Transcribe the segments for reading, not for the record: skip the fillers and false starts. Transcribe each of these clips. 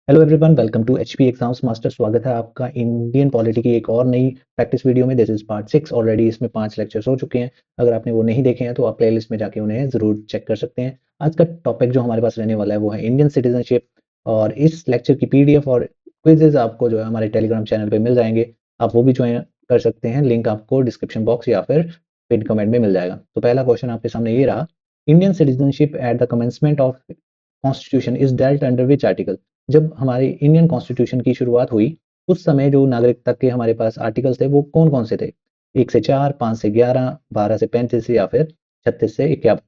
Hello everyone, welcome to HP exams master. स्वागत है आपका इंडियन पॉलिटी की एक और नई प्रैक्टिस वीडियो में। This is part 6। ऑलरेडी इसमें 5 लेक्चर्स हो चुके हैं। अगर आपने वो नहीं देखे हैं तो आप प्लेलिस्ट में जाके उन्हें जरूर चेक कर सकते हैं। आज का टॉपिक जो हमारे पास रहने वाला है वो है इंडियन सिटीजनशिप, और इस लेक्चर की पीडीएफ और क्विजेज आपको जो है हमारे टेलीग्राम चैनल पे मिल जाएंगे। आप वो भी ज्वाइन कर सकते हैं, लिंक आपको डिस्क्रिप्शन बॉक्स या फिर पिन कमेंट में मिल जाएगा। तो पहला क्वेश्चन आपके सामने ये रहा, Indian citizenship at the commencement of constitution is dealt under which article. जब हमारी इंडियन कॉन्स्टिट्यूशन की शुरुआत हुई उस समय जो नागरिकता के हमारे पास आर्टिकल्स थे वो कौन कौन से थे? 1 से 4, 5 से 11, 12 से 35 या फिर 36 से 51।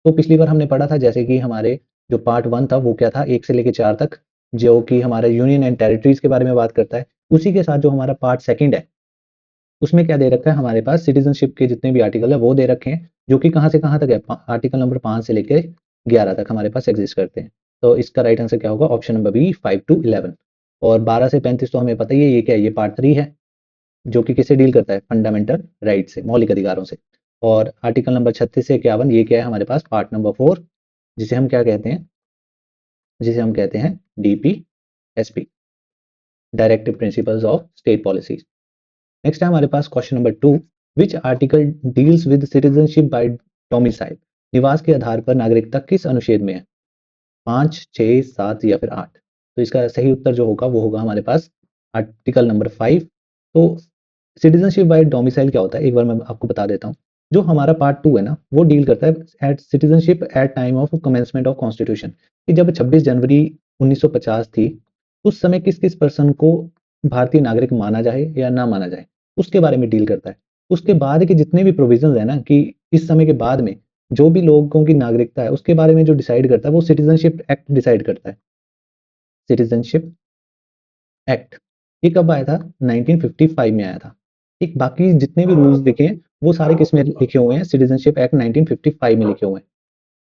तो पिछली बार हमने पढ़ा था जैसे कि हमारे जो पार्ट 1 था वो क्या था, 1 से लेकर 4 तक, जो कि हमारे यूनियन एंड टेरिटरीज के बारे में बात करता है। उसी के साथ जो हमारा पार्ट 2 है उसमें क्या दे रखा है, हमारे पास सिटीजनशिप के जितने भी आर्टिकल है वो दे रखे हैं, जो कि कहाँ से कहाँ तक है, आर्टिकल नंबर 5 से लेकर 11 तक हमारे पास एग्जिस्ट करते हैं। तो इसका राइट आंसर क्या होगा? Option number B, 5 to 11। और 12 से 35 तो हमें पता ही है ये क्या है, ये पार्ट 3 है, जो कि किससे डील करता है, फंडामेंटल राइट से, मौलिक अधिकारों से। और आर्टिकल नंबर 36 से 51 ये क्या है हमारे पास, पार्ट नंबर 4, जिसे हम क्या कहते हैं, जिसे हम कहते हैं DPSP, directive principles of state policy. Next है हमारे पास question number 2, which article deals with citizenship by domicile. निवास के आधार पर नागरिकता किस अनुच्छेद में है? 5, 6, 7 या फिर 8। तो इसका सही उत्तर जो होगा वो होगा हमारे पास आर्टिकल नंबर 5। तो सिटीजनशिप बाय डोमिसाइल क्या होता है, एक बार मैं आपको बता देता हूँ। जो हमारा पार्ट 2 है ना, वो डील करता है at citizenship at time of commencement of constitution, कि जब 26 जनवरी 1950 थी उस समय किस किस पर्सन को भारतीय नागरिक माना जाए या ना माना जाए, उसके बारे में डील करता है। उसके बाद के जितने भी प्रोविजन है ना, कि इस समय के बाद में जो भी लोगों की नागरिकता है उसके बारे में जो डिसाइड करता है वो सिटीजनशिप एक्ट डिसाइड करता है। सिटीजनशिप एक्ट ये कब आया था? 1955 में आया था। ठीक, बाकी जितने भी रूल्स देखे हैं वो सारे किस में लिखे हुए हैं, सिटीजनशिप एक्ट 1955 में लिखे हुए हैं।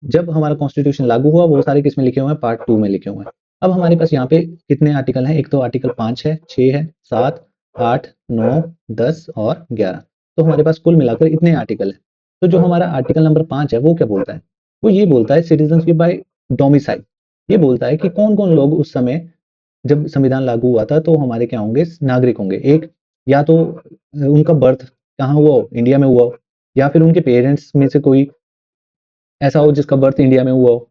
जब हमारा कॉन्स्टिट्यूशन लागू हुआ वो सारे किस में लिखे हुए हैं, पार्ट 2 में लिखे हुए हैं। अब हमारे पास यहाँ पे कितने आर्टिकल हैं, एक तो आर्टिकल 5 है, 6 है, 7, 8, 9, 10 और 11। तो हमारे पास कुल मिलाकर इतने आर्टिकल हैं। तो जो हमारा आर्टिकल नंबर 5 है वो क्या बोलता है? वो ये बोलता है सिटीजनशिप बाय डोमिसाइल। ये बोलता है कि कौन कौन लोग उस समय जब संविधान लागू हुआ था तो हमारे क्या होंगे, नागरिक होंगे। एक, या तो उनका बर्थ कहाँ हुआ हो, इंडिया में हुआ हो, या फिर उनके पेरेंट्स में से कोई ऐसा हो जिसका बर्थ इंडिया में हुआ हो,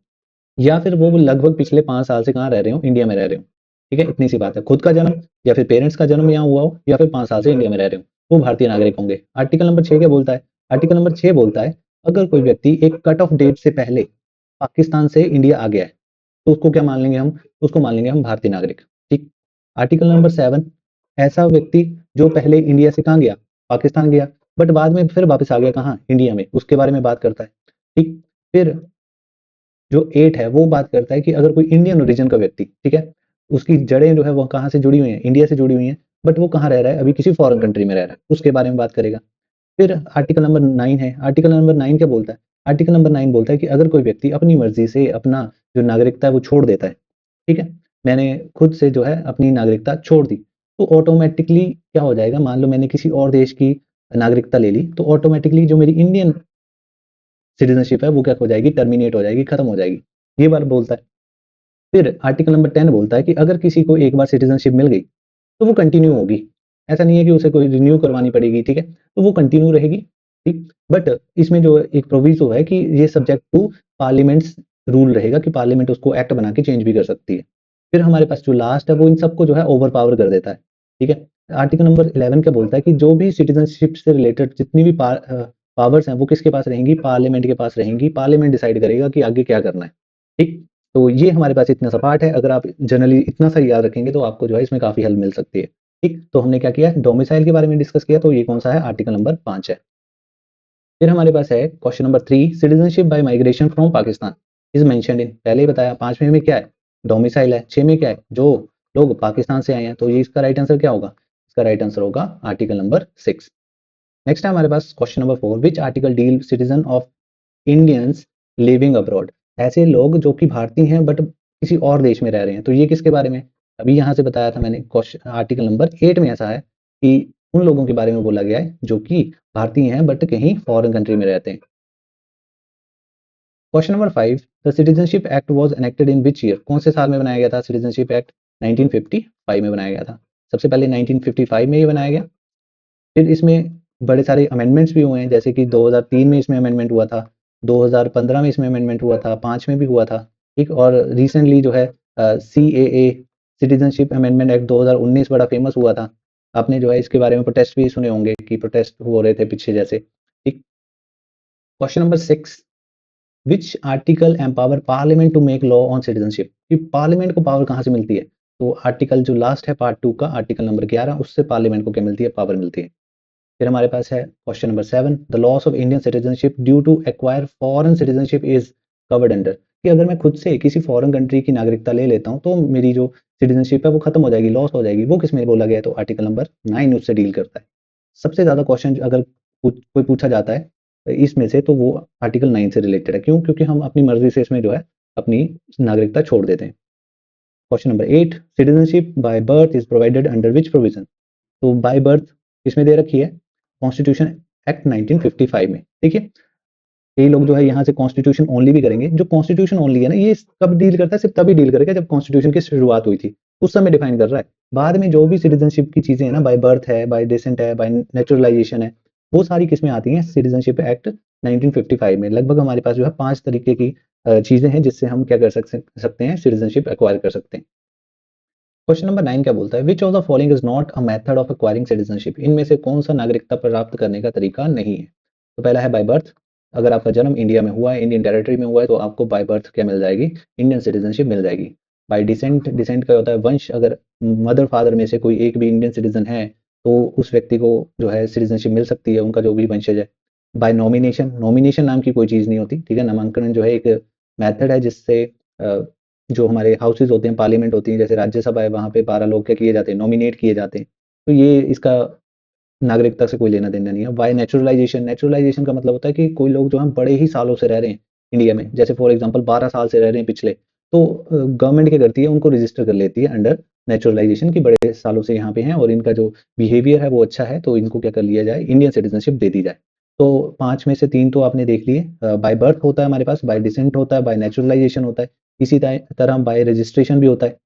या फिर वो लगभग पिछले 5 साल से कहाँ रह रहे हो, इंडिया में रह रहे हो। ठीक है, इतनी सी बात है, खुद का जन्म या फिर पेरेंट्स का जन्म यहाँ हुआ हो या फिर 5 साल से इंडिया में रह रहे हो, वो भारतीय नागरिक होंगे। आर्टिकल नंबर 6 क्या बोलता है? आर्टिकल नंबर 6 बोलता है अगर कोई व्यक्ति एक कट ऑफ डेट से पहले पाकिस्तान से इंडिया आ गया है तो उसको क्या मान लेंगे हम, उसको मान लेंगे हम भारतीय नागरिक। ठीक। आर्टिकल नंबर 7, ऐसा व्यक्ति जो पहले इंडिया से कहाँ गया, पाकिस्तान गया, बट बाद में फिर वापस आ गया कहाँ, इंडिया में, उसके बारे में बात करता है। ठीक। फिर जो 8 है वो बात करता है कि अगर कोई इंडियन ओरिजिन का व्यक्ति, ठीक है, उसकी जड़ें जो है वो कहाँ से जुड़ी हुई हैं, इंडिया से जुड़ी हुई हैं, बट वो कहाँ रह रहा है, अभी किसी फॉरेन कंट्री में रह रहा है, उसके बारे में बात करेगा। फिर आर्टिकल नंबर 9 है, आर्टिकल नंबर 9 क्या बोलता है? आर्टिकल नंबर 9 बोलता है कि अगर कोई व्यक्ति अपनी मर्जी से अपना जो नागरिकता है वो छोड़ देता है, ठीक है, मैंने खुद से जो है अपनी नागरिकता छोड़ दी, तो ऑटोमेटिकली क्या हो जाएगा, मान लो मैंने किसी और देश की नागरिकता ले ली तो ऑटोमेटिकली जो मेरी इंडियन सिटीजनशिप है वो क्या हो जाएगी, टर्मिनेट हो जाएगी, खत्म हो जाएगी। ये बात बोलता है। फिर आर्टिकल नंबर 10 बोलता है कि अगर किसी को एक बार सिटीजनशिप मिल गई तो वो कंटिन्यू होगी, ऐसा नहीं है कि उसे कोई रिन्यू करवानी पड़ेगी। ठीक है, तो वो कंटिन्यू रहेगी। ठीक, बट इसमें जो एक प्रोविजो है कि ये सब्जेक्ट टू पार्लियामेंट्स रूल रहेगा, कि पार्लियामेंट उसको एक्ट बना के चेंज भी कर सकती है। फिर हमारे पास जो लास्ट है वो इन सबको जो है ओवर पावर कर देता है। ठीक है, आर्टिकल नंबर 11 क्या बोलता है कि जो भी सिटीजनशिप से रिलेटेड जितनी भी पावर्स हैं वो किसके पास रहेंगी, पार्लियामेंट के पास रहेंगी। पार्लियामेंट डिसाइड करेगा कि आगे क्या करना है। ठीक, तो ये हमारे पास इतना सा पार्ट है, अगर आप जनरली इतना सा याद रखेंगे तो आपको जो है इसमें काफी हेल्प मिल सकती है। ठीक, तो हमने क्या किया, डोमिसाइल के बारे में डिस्कस किया, तो ये कौन सा है, आर्टिकल नंबर 5 है। फिर हमारे पास है question number 3, citizenship by migration from Pakistan is mentioned in. पहले ही बताया 5वें में क्या है, डोमिसाइल है, 6 में क्या है, जो लोग पाकिस्तान से आए हैं। तो ये इसका राइट आंसर क्या होगा, इसका राइट आंसर होगा आर्टिकल नंबर 6। नेक्स्ट है हमारे पास question number 4, which article deal citizen of Indians living abroad. ऐसे लोग जो कि भारतीय हैं बट किसी और देश में रह रहे हैं, तो ये किसके बारे में? अभी यहाँ से बताया था मैंने, क्वेश्चन आर्टिकल नंबर 8 में ऐसा है कि उन लोगों के बारे में बोला गया है जो कि भारतीय हैं बट कहीं फॉरेन कंट्री में रहते हैं। Question number 5, the citizenship act was enacted in which year. कौन से साल में बनाया गया था सिटीजनशिप एक्ट? 1955 में बनाया गया था। सबसे पहले 1955 में ये बनाया गया, फिर इसमें बड़े सारे अमेंडमेंट्स भी हुए हैं, जैसे कि 2003 में इसमें अमेंडमेंट हुआ था, 2015 में इसमें अमेंडमेंट हुआ था, 5 में भी हुआ था, ठीक। और रिसेंटली जो है सीएए सिटीजनशिप अमेंडमेंट एक्ट 2019 बड़ा फेमस हुआ था। आपने जो है इसके बारे में प्रोटेस्ट भी सुने होंगे कि प्रोटेस्ट हो रहे थे पीछे जैसे, ठीक। Question number 6, which article empower parliament to make law on citizenship, कि पार्लियामेंट को पावर कहाँ से मिलती है? तो आर्टिकल जो लास्ट है पार्ट 2 का, आर्टिकल नंबर 11, उससे पार्लियामेंट को क्या मिलती है? पावर मिलती है। फिर हमारे पास है question number 7, the loss of Indian citizenship due to acquire foreign citizenship is covered under, कि अगर मैं खुद से किसी फॉरेन कंट्री की नागरिकता ले लेता हूँ तो मेरी जो सिटीजनशिप है वो खत्म हो जाएगी, लॉस हो जाएगी, वो किसमें बोला गया है? तो आर्टिकल नंबर 9 उससे डील करता है। सबसे ज्यादा क्वेश्चन अगर कोई पूछा जाता है इसमें से तो वो आर्टिकल 9 से रिलेटेड है। क्यों? क्योंकि हम अपनी मर्जी से इसमें जो है अपनी नागरिकता छोड़ देते हैं। Question number 8, citizenship by birth is provided under which provision, तो बाय बर्थ किसमें दे रखी है? कॉन्स्टिट्यूशन एक्ट 1955 में। देखिए कई लोग जो है यहाँ से कॉन्स्टिट्यूशन ओनली भी करेंगे, जो कॉन्स्टिट्यूशन ओनली है ना, ये कब डील करता है? सिर्फ तभी डील करेगा जब कॉन्स्टिट्यूशन की शुरुआत हुई थी, उस समय डिफाइन कर रहा है। बाद में जो भी सिटीजनशिप की चीजें है ना, बाय बर्थ है, बाय डिसेंट है, बाय नेचुरलाइजेशन है, वो सारी किसमें आती हैं? सिटीजनशिप एक्ट 1955 में। लगभग हमारे पास जो है 5 तरीके की चीजें हैं जिससे हम क्या कर सकते हैं? सिटीजनशिप एक्वायर कर सकते हैं। क्वेश्चन नंबर 9 क्या बोलता है? Which of the following is not a method of acquiring citizenship, इनमें से कौन सा नागरिकता प्राप्त करने का तरीका नहीं है? तो पहला है बाय बर्थ, अगर आपका जन्म इंडिया में हुआ है, इंडियन टेरिटरी में हुआ है, तो आपको बाय बर्थ क्या मिल जाएगी? इंडियन सिटीजनशिप मिल जाएगी। बाय डिसेंट, डिसेंट का होता है वंश, अगर मदर फादर में से कोई एक भी इंडियन सिटीजन है तो उस व्यक्ति को जो है सिटीजनशिप मिल सकती है, उनका जो भी वंशज है। बाय नॉमिनेशन, नॉमिनेशन नाम की कोई चीज नहीं होती, ठीक है। नामांकन जो है एक मेथड है जिससे जो हमारे हाउसेज होते हैं, पार्लियामेंट होती है, जैसे राज्यसभा है, वहाँ पे 12 लोग क्या किए जाते हैं? नॉमिनेट किए जाते हैं। तो ये इसका नागरिकता से कोई लेना देना नहीं है। बाय नेचुरलाइजेशन, नेचुरलाइजेशन का मतलब होता है कि कोई लोग जो हैं बड़े ही सालों से रह रहे हैं इंडिया में, जैसे फॉर एग्जांपल 12 साल से रह रहे हैं पिछले, तो गवर्नमेंट क्या करती है? उनको रजिस्टर कर लेती है अंडर नेचुरलाइजेशन, की बड़े सालों से यहाँ पे हैं और इनका जो बिहेवियर है वो अच्छा है, तो इनको क्या कर लिया जाए? इंडियन सिटीजनशिप दे दी जाए। तो 5 में से 3 तो आपने देख लिए। बाय बर्थ होता है हमारे पास, बाय डिसेंट होता है, बाय नेचुरलाइजेशन होता है, इसी तरह बाय रजिस्ट्रेशन भी होता है।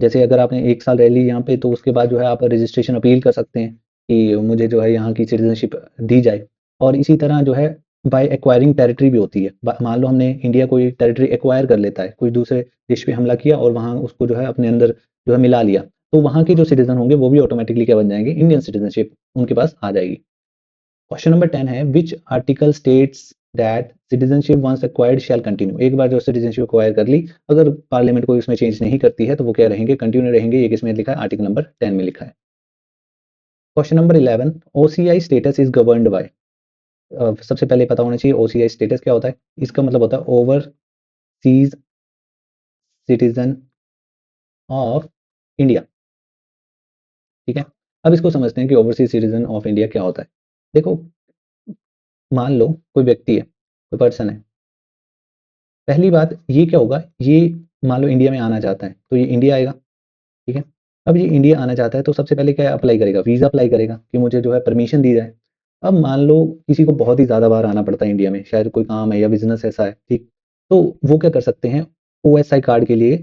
जैसे अगर आपने 1 साल रह ली यहाँ पे, तो उसके बाद जो है आप रजिस्ट्रेशन अपील कर सकते हैं कि मुझे जो है यहाँ की सिटीजनशिप दी जाए। और इसी तरह जो है बाय एक्वायरिंग टेरिटरी भी होती है। मान लो हमने इंडिया कोई टेरिटरी एक्वायर कर लेता है, कोई दूसरे देश पे हमला किया और वहाँ उसको जो है अपने अंदर जो है मिला लिया, तो वहाँ के जो सिटीजन होंगे वो भी ऑटोमेटिकली क्या बन जाएंगे? इंडियन सिटीजनशिप उनके पास आ जाएगी। क्वेश्चन नंबर 10 है, which article states that citizenship once acquired shall continue, एक बार जो सिटीजनशिप एक्वायर कर ली, अगर पार्लियामेंट कोई उसमें चेंज नहीं करती है तो वो क्या रहेंगे? कंटिन्यू रहेंगे। ये किसमें लिखा है? आर्टिकल नंबर 10 में लिखा है। Question number 11, OCI status is governed bye, सबसे पहले पता होना चाहिए ओसीआई स्टेटस क्या होता है। इसका मतलब होता है ओवरसीज सिटीजन ऑफ इंडिया, ठीक है। अब इसको समझते हैं कि ओवरसीज सिटीजन ऑफ इंडिया क्या होता है। देखो, मान लो कोई व्यक्ति है, कोई पर्सन है, पहली बात ये क्या होगा? ये मान लो इंडिया में आना चाहता है, तो ये इंडिया आएगा, ठीक है। अब ये इंडिया आना चाहता है तो सबसे पहले क्या अप्लाई करेगा? वीजा अप्लाई करेगा कि मुझे जो है परमिशन दी जाए। अब मान लो किसी को बहुत ही ज्यादा बार आना पड़ता है इंडिया में, शायद कोई काम है या बिजनेस ऐसा है, ठीक। तो वो क्या कर सकते हैं? ओएसआई कार्ड के लिए,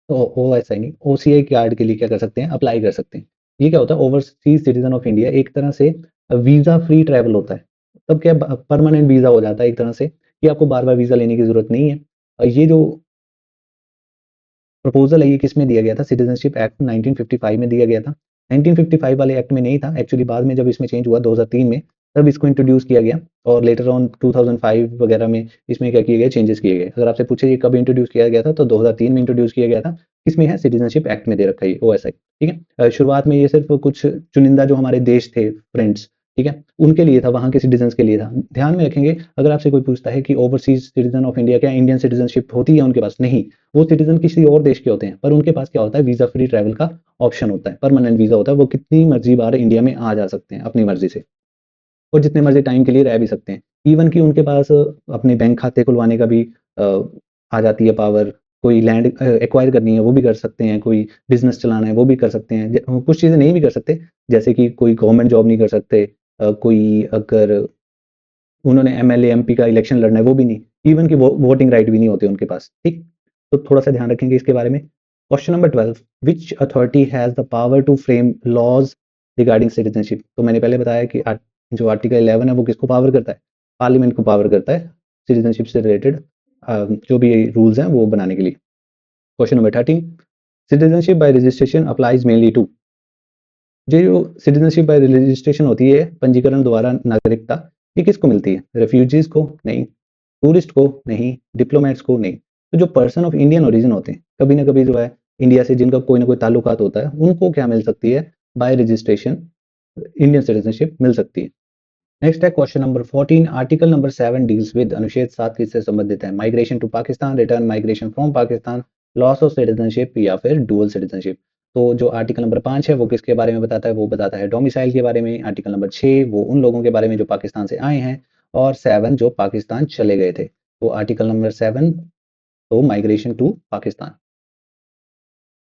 ओएसआई नहीं, ओसीआई कार्ड के लिए क्या कर सकते हैं? अप्लाई कर सकते हैं। ये क्या होता है? ओवरसीज सिटीजन ऑफ इंडिया, एक तरह से वीजा फ्री ट्रैवल होता है। तब क्या परमानेंट वीजा हो जाता है एक तरह से, कि आपको बार बार वीजा लेने की जरूरत नहीं है। ये जो प्रपोजल है ये किसमें दिया गया था? सिटीजनशिप एक्ट 1955 में दिया गया था। 1955 वाले एक्ट में नहीं था एक्चुअली, बाद में जब इसमें चेंज हुआ 2003 में, तब इसको इंट्रोड्यूस किया गया और लेटर ऑन 2005 वगैरह में इसमें क्या किए गए? चेंजेस किए गए। अगर आपसे पूछे ये कब इंट्रोड्यूस किया गया था, तो 2003 में इंट्रोड्यूस किया गया था। किसमें है? सिटीजनशिप एक्ट में दे रखा है ओएसआई, ठीक है। शुरुआत में ये सिर्फ कुछ चुनिंदा जो हमारे देश थे, फ्रेंड्स, ठीक है, उनके लिए था, वहाँ के सिटीजन के लिए था। ध्यान में रखेंगे, अगर आपसे कोई पूछता है कि ओवरसीज सिटीजन ऑफ इंडिया क्या इंडियन सिटीजनशिप होती है उनके पास? नहीं, वो सिटीजन किसी और देश के होते हैं, पर उनके पास क्या होता है? वीजा फ्री ट्रैवल का ऑप्शन होता है, परमानेंट वीजा होता है, वो कितनी मर्जी बार इंडिया में आ जा सकते हैं अपनी मर्जी से, और जितने मर्जी टाइम के लिए रह भी सकते हैं। इवन कि उनके पास अपने बैंक खाते खुलवाने का भी आ जाती है पावर। कोई लैंड एक्वायर करनी है वो भी कर सकते हैं, कोई बिजनेस चलाना है वो भी कर सकते हैं। कुछ चीजें नहीं भी कर सकते, जैसे कि कोई गवर्नमेंट जॉब नहीं कर सकते, कोई अगर उन्होंने एमएलए एमपी का इलेक्शन लड़ना है वो भी नहीं, इवन कि वोटिंग राइट भी नहीं होते उनके पास, ठीक। तो थोड़ा सा ध्यान रखेंगे इसके बारे में। Question number 12, which authority has the power to frame laws regarding citizenship. तो मैंने पहले बताया कि जो आर्टिकल 11 है वो किसको पावर करता है, पार्लियामेंट को पावर करता है सिटीजनशिप से रिलेटेड जो भी रूल्स हैं वो बनाने के लिए। Question number 13, citizenship by registration applies mainly to. जो सिटीजनशिप बाय रजिस्ट्रेशन होती है पंजीकरण द्वारा नागरिकता, ये किसको मिलती है, रेफ्यूजीज को नहीं, टूरिस्ट को नहीं, डिप्लोमेट्स को नहीं। तो जो पर्सन ऑफ इंडियन ओरिजिन होते हैं, कभी ना कभी जो है इंडिया से जिनका कोई ना कोई ताल्लुकात होता है, उनको क्या मिल सकती है, बाय रजिस्ट्रेशन इंडियन सिटीजनशिप मिल सकती है। नेक्स्ट है question number 14, article number 7 deals with, अनुच्छेद 7 किससे संबंधित है, migration to Pakistan, return migration from Pakistan, loss of citizenship या फिर डुअल सिटीजनशिप। तो जो आर्टिकल नंबर 5 है वो किसके बारे में बताता है, वो बताता है डोमिसाइल के बारे में। आर्टिकल नंबर 6 वो उन लोगों के बारे में जो पाकिस्तान से आए हैं, और 7 जो पाकिस्तान चले गए थे। तो आर्टिकल नंबर 7 तो migration to Pakistan.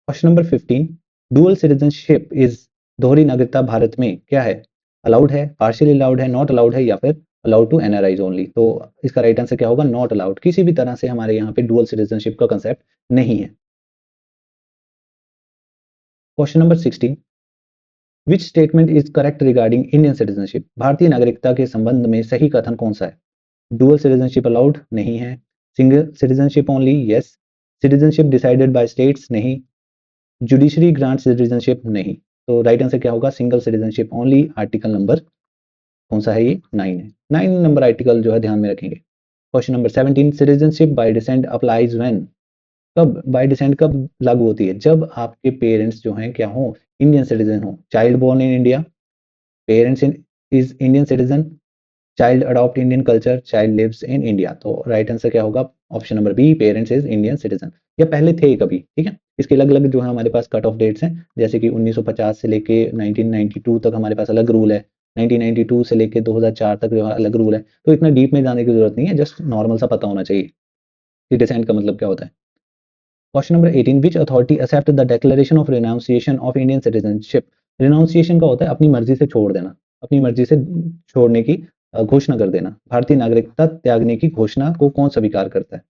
Question number 15, dual citizenship is, दोहरी नागरिकता भारत में क्या है, अलाउड है, पार्शियली अलाउड है, नॉट अलाउड है या फिर अलाउड टू एनआरआईज ओनली। तो इसका राइट आंसर क्या होगा, नॉट अलाउड। किसी भी तरह से हमारे यहाँ पे डुअल सिटीजनशिप का कंसेप्ट नहीं है। Question number 16, which statement is correct regarding Indian citizenship. भारतीय नागरिकता के संबंध में सही कथन कौन सा है, डुअल सिटीजनशिप अलाउड नहीं है, single citizenship only yes, citizenship decided by states नहीं, जुडिशरी ग्रांट सिटीजनशिप नहीं। तो राइट आंसर क्या होगा, single citizenship only. Article number कौन सा है, ये 9 है। 9 नंबर आर्टिकल जो है ध्यान में रखेंगे। Question number 17, citizenship by decent applies when, कब बाय डिसेंट कब लागू होती है, जब आपके पेरेंट्स जो हैं क्या हो, इंडियन सिटीजन हो। Child born in India, parents in is Indian citizen, child adopt Indian culture, child lives in India. तो राइट आंसर क्या होगा, option number B, parents is Indian citizen. या पहले थे कभी, ठीक है। इसके अलग अलग जो है हमारे पास कट ऑफ डेट्स हैं, जैसे कि 1950 से लेके 1992 तक हमारे पास अलग रूल है, 1992 से लेके 2004 तक जो है अलग रूल है। तो इतना डीप में जाने की जरूरत नहीं है, जस्ट नॉर्मल सा पता होना चाहिए कि डिसेंट का मतलब क्या होता है। Question number 18, which authority accept the declaration of renunciation of Indian citizenship. Renunciation का होता है अपनी मर्जी से छोड़ देना, अपनी मर्जी से छोड़ने की घोषणा कर देना। भारतीय नागरिकता त्यागने की घोषणा को कौन स्वीकार करता है,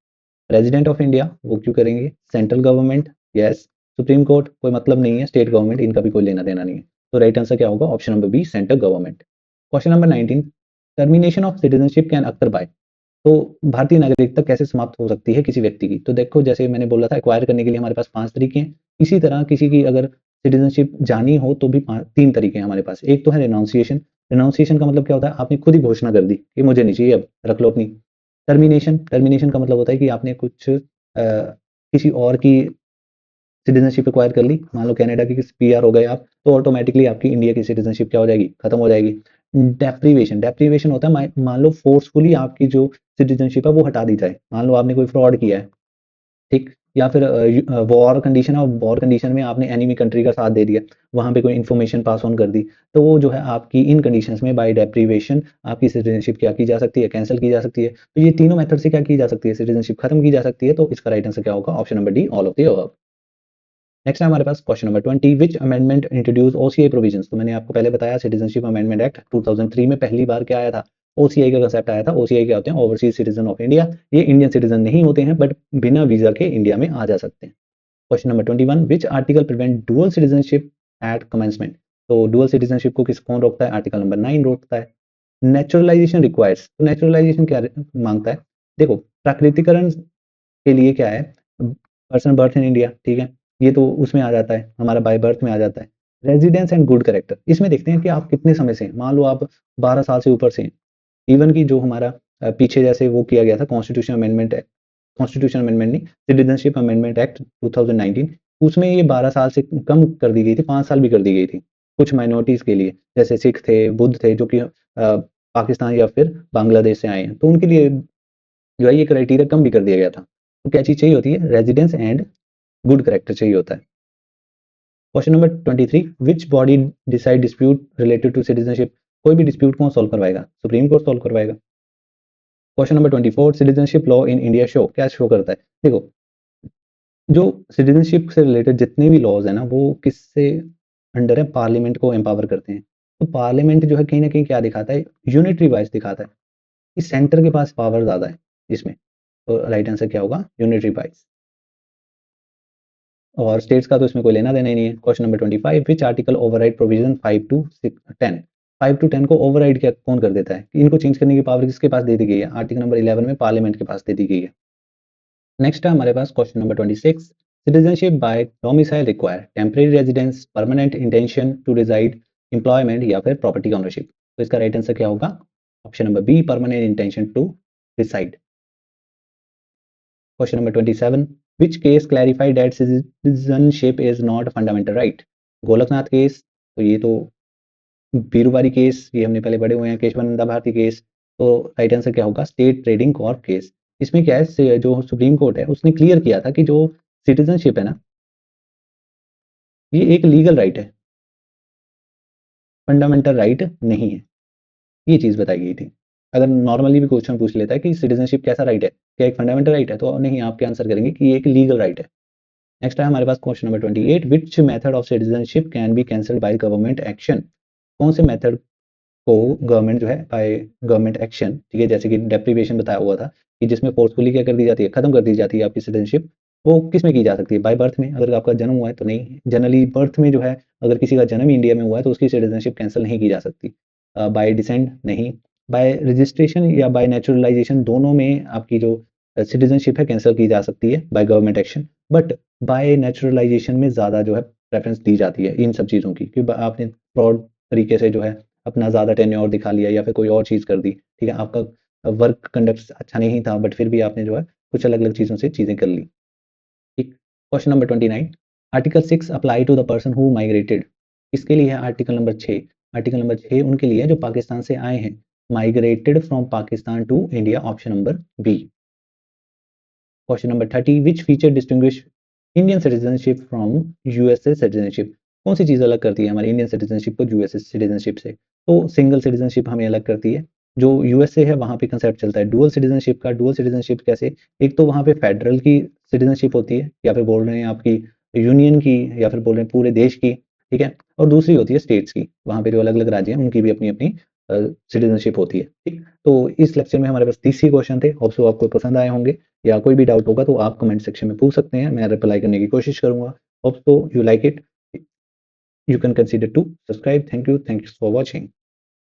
प्रेसिडेंट ऑफ इंडिया, वो क्यों करेंगे, central government yes, supreme court कोई मतलब नहीं है, स्टेट गवर्नमेंट इनका भी कोई लेना देना नहीं है। तो राइट आंसर क्या होगा, option number B, central government. Question number 19, termination of citizenship can occur by. तो भारतीय नागरिकता कैसे समाप्त हो सकती है किसी व्यक्ति की। तो देखो जैसे मैंने बोला था, एक्वायर करने के लिए हमारे पास 5 तरीके हैं। इसी तरह किसी की अगर सिटीजनशिप जानी हो तो भी 3 तरीके हैं हमारे पास। एक तो है रिनाउंसिएशन। रिनाउंसिएशन का मतलब क्या होता है, आपने खुद ही घोषणा कर दी कि मुझे नहीं चाहिए, अब रख लो अपनी। टर्मिनेशन, टर्मिनेशन का मतलब होता है कि आपने कुछ किसी और की सिटीजनशिप एक्वायर कर ली, मान लो कनाडा की पीआर हो गए आप, तो ऑटोमेटिकली आपकी इंडिया की सिटीजनशिप क्या हो जाएगी, खत्म हो जाएगी। डेप्रीवेशन, डेप्रीवेशन होता है मान लो फोर्सफुली आपकी जो सिटीजनशिप है वो हटा दी जाए, मान लो आपने कोई फ्रॉड किया है, ठीक। या फिर वॉर कंडीशन है, वॉर कंडीशन में आपने एनिमी कंट्री का साथ दे दिया, वहां पे कोई इन्फॉर्मेशन पास ऑन कर दी, तो वो जो है आपकी इन कंडीशंस में बाय डेप्रीवेशन आपकी सिटीजनशिप क्या की जा सकती है, कैंसिल की जा सकती है। तो ये तीनों मेथड से क्या की जा सकती है, सिटीजनशिप खत्म की जा सकती है। तो इसका राइट आंसर क्या होगा, option number D, all of the above. Next है हमारे पास question number 20, which amendment introduce OCI provisions. तो मैंने आपको पहले बताया सिटीजनशिप अमेंडमेंट एक्ट 2003 में पहली बार क्या आया था, ओसीआई का कंसेप्ट आया था। ओसीआई क्या होते हैं, ओवरसीज सिटीजन ऑफ इंडिया। ये इंडियन सिटीजन नहीं होते हैं बट बिना वीजा के इंडिया में आ जा सकते हैं। Question number 21, which article prevent dual citizenship at commencement. तो डुअल सिटीजनशिप को किस कौन रोकता है, आर्टिकल नंबर 9 रोकता है। नेचुरलाइजेशन रिक्वायर्स, तो नेचुरलाइजेशन क्या मांगता है, देखो प्राकृतिकरण के लिए क्या है, पर्सन बर्थ इन इंडिया, ठीक है, ये तो उसमें आ जाता है, हमारा बाय बर्थ में आ जाता है। रेजिडेंस एंड गुड कैरेक्टर, इसमें देखते हैं कि आप कितने समय से हैं। मान लो आप 12 साल से ऊपर से हैं। इवन की जो हमारा पीछे जैसे वो किया गया था कॉन्स्टिट्यूशन अमेंडमेंट, कॉन्स्टिट्यूशन अमेंडमेंट नहीं, सिटीजनशिप अमेंडमेंट एक्ट 2019, उसमें ये 12 साल से कम कर दी गई थी, 5 साल भी कर दी गई थी कुछ माइनॉरिटीज के लिए, जैसे सिख थे, बुद्ध थे, जो कि पाकिस्तान या फिर बांग्लादेश से आए हैं, तो उनके लिए जो है ये क्राइटेरिया कम भी कर दिया गया था। तो क्या चीज चाहिए होती है, रेजिडेंस एंड गुड करेक्टर चाहिए होता है। Question number 23, which body decide dispute related to citizenship. कोई भी डिस्प्यूट कौन सॉल्व करवाएगा, सुप्रीम कोर्ट सॉल्व करवाएगा। Question number 24, citizenship law in India show, क्या शो करता है, देखो जो सिटीजनशिप से रिलेटेड जितने भी लॉज है ना, वो किससे अंडर है, पार्लियामेंट को एम्पावर करते हैं। तो पार्लियामेंट जो है कहीं ना कहीं क्या दिखाता है, यूनिटरी वाइज दिखाता है कि सेंटर के पास पावर ज्यादा है इसमें। तो राइट आंसर क्या होगा, यूनिटरी वाइज। और स्टेट्स का तो इसमें कोई लेना देना ही नहीं है। Question number 25, which article override provision 5 to 10? 5 to 10 को ओवरराइड क्या कौन कर देता है? इनको चेंज करने की पावर किसके पास दे दी गई है? आर्टिकल नंबर 11 में पार्लियामेंट के पास दे दी गई है। नेक्स्ट है हमारे पास question number 26, citizenship by domicile require temporary residence, permanent intention to reside, employment या फिर प्रॉपर्टी ओनरशिप। तो इसका राइट आंसर क्या होगा? Option number B, permanent intention to reside. Question number 27, which case clarified that citizenship is not a fundamental right? Golaknath case, तो ये तो Berubari case, ये हमने पहले पढ़े हुए हैं, केशवानंदा भारती केस। तो राइट आंसर क्या होगा? State trading Corp case. इसमें क्या है, जो सुप्रीम कोर्ट है उसने क्लियर किया था कि जो सिटीजनशिप है ना, ये एक लीगल राइट है, फंडामेंटल राइट नहीं है। ये चीज बताई गई थी। अगर नॉर्मली भी क्वेश्चन पूछ लेता है कि सिटीजनशिप कैसा राइट है, क्या एक फंडामेंटल राइट है, तो नहीं, आपके आंसर करेंगे कि ये एक लीगल राइट है। नेक्स्ट है हमारे पास question number 28, which method of citizenship can be cancelled by government action? कौन से मेथड को गवर्नमेंट जो है बाय गवर्नमेंट एक्शन, ठीक है, जैसे कि डेप्रीवेशन बताया हुआ था कि जिसमें फोर्सफुली क्या कर दी जाती है, खत्म कर दी जाती है आपकी सिटीजनशिप, वो किस में की जा सकती है? बाय बर्थ में, अगर आपका जन्म हुआ है तो नहीं। जनरली बर्थ में जो है, अगर किसी का जन्म इंडिया में हुआ है तो उसकी सिटीजनशिप कैंसिल नहीं की जा सकती। बाय डिसेंट नहीं, बाय रजिस्ट्रेशन या बाय नेचुरलाइजेशन, दोनों में आपकी जो सिटीजनशिप है कैंसिल की जा सकती है bye government action. But by naturalisation में ज़्यादा जो है प्रेफरेंस दी जाती है इन सब चीज़ों की, कि आपने फ्रॉड तरीके से जो है अपना ज़्यादा टेन्योर दिखा लिया या फिर कोई और चीज़ कर दी, ठीक है, आपका वर्क कंडक्ट अच्छा नहीं था, बट फिर भी आपने जो है कुछ अलग अलग चीज़ों से चीज़ें कर ली। ठीक। Question number 29, article 6 apply to the person who migrated. किसके लिए है आर्टिकल नंबर 6? आर्टिकल नंबर 6 उनके लिए है जो पाकिस्तान से आए हैं, migrated from Pakistan to India, option number B. Question number 30, which feature distinguish Indian citizenship from USA citizenship? कौन सी चीज़ अलग करती है हमारी इंडियन सिटीजनशिप को यूएसए सिटीजनशिप से? तो सिंगल सिटीजनशिप हमें अलग करती है। जो यूएसए है वहाँ पे कंसेप्ट चलता है डुअल सिटीजनशिप का। डुअल सिटीजनशिप कैसे? एक तो वहाँ पे फेडरल की सिटीजनशिप होती है, या फिर बोल रहे हैं आपकी यूनियन की, या फिर बोल रहे हैं पूरे देश की, ठीक है, और दूसरी होती है स्टेट्स की। वहाँ पे जो अलग अलग राज्य हैं उनकी भी अपनी अपनी सिटीजनशिप होती है। ठीक। तो इस लेक्चर में हमारे पास 30 ही क्वेश्चन थे। होप सो आपको पसंद आए होंगे, या कोई भी डाउट होगा तो आप कमेंट सेक्शन में पूछ सकते हैं, मैं रिप्लाई करने की कोशिश करूंगा। Hope so you like it, you can consider to subscribe. Thank you for watching.